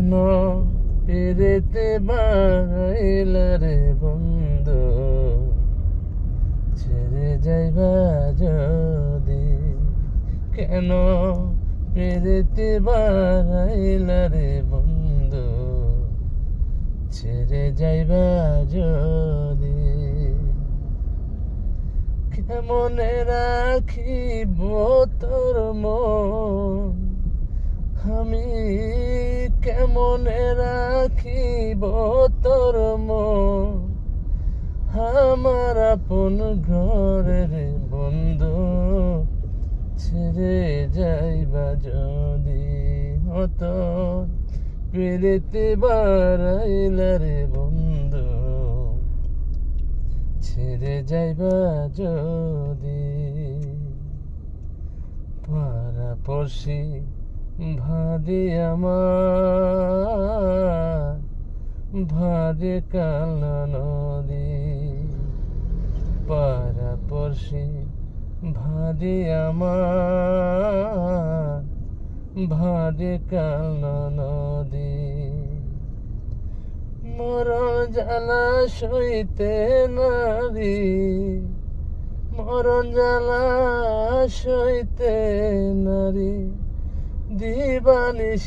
কেন পেরেতে বাড়াইলা রে বন্ধু, ছেড়ে যাইবা যদি। কেন পেরেতে বাড়াইলা রে বন্ধু, ছেড়ে যাইবা যদি। কেমনে রাখিব তোর মন, আমি কেমনে রাখিব তোর মন, আমার আপন ঘরের বন্ধু, ছেড়ে যাইবা যদি। হত পেরেতে বাড়াইলা রে বন্ধু, ছেড়ে যাইবা যদি। পাড়াপড়শি ভাদে আমার, ভাদে কালা নদী। পাড়াপড়শি ভাদে আমার, ভাদে কালা নদী। মরণ জ্বালা সইতে নারী, মরণ জ্বালা সইতে নারী, দিবানিশি